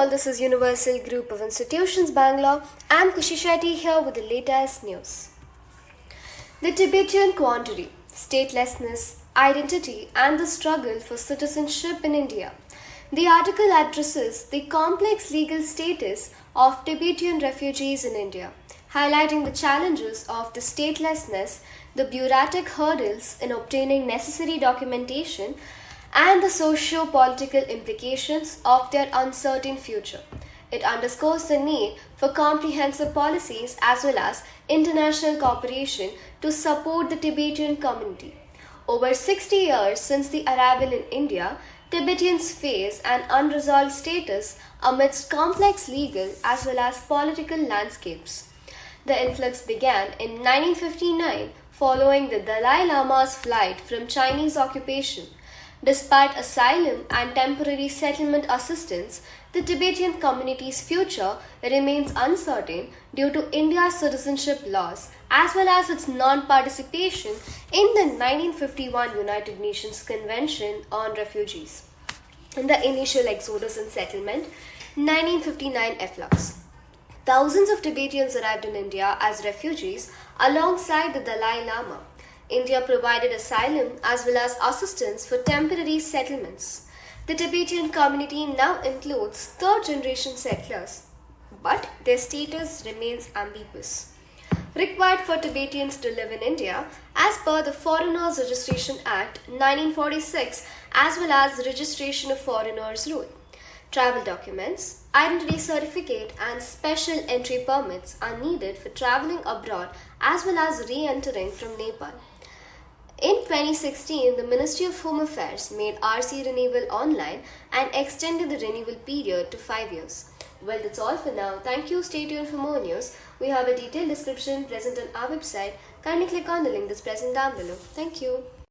all, this is Universal Group of Institutions, Bangalore. I'm Kushi Shetty here with the latest news. The Tibetan quandary, statelessness, identity, and the struggle for citizenship in India. The article addresses the complex legal status of Tibetan refugees in India, highlighting the challenges of the statelessness, the bureaucratic hurdles in obtaining necessary documentation, and the socio-political implications of their uncertain future. It underscores the need for comprehensive policies as well as international cooperation to support the Tibetan community. Over 60 years since the arrival in India, Tibetans face an unresolved status amidst complex legal as well as political landscapes. The influx began in 1959 following the Dalai Lama's flight from Chinese occupation. Despite asylum and temporary settlement assistance, the Tibetan community's future remains uncertain due to India's citizenship laws as well as its non-participation in the 1951 United Nations Convention on Refugees. In the initial exodus and settlement, 1959 efflux. Thousands of Tibetans arrived in India as refugees alongside the Dalai Lama. India provided asylum as well as assistance for temporary settlements. The Tibetan community now includes third-generation settlers, but their status remains ambiguous. Required for Tibetans to live in India as per the Foreigners Registration Act 1946 as well as Registration of Foreigners Rule. Travel documents, identity certificate and special entry permits are needed for travelling abroad as well as re-entering from Nepal. In 2016, the Ministry of Home Affairs made RC renewal online and extended the renewal period to 5 years. Well, that's all for now. Thank you. Stay tuned for more news. We have a detailed description present on our website. Kindly click on the link that's present down below. Thank you.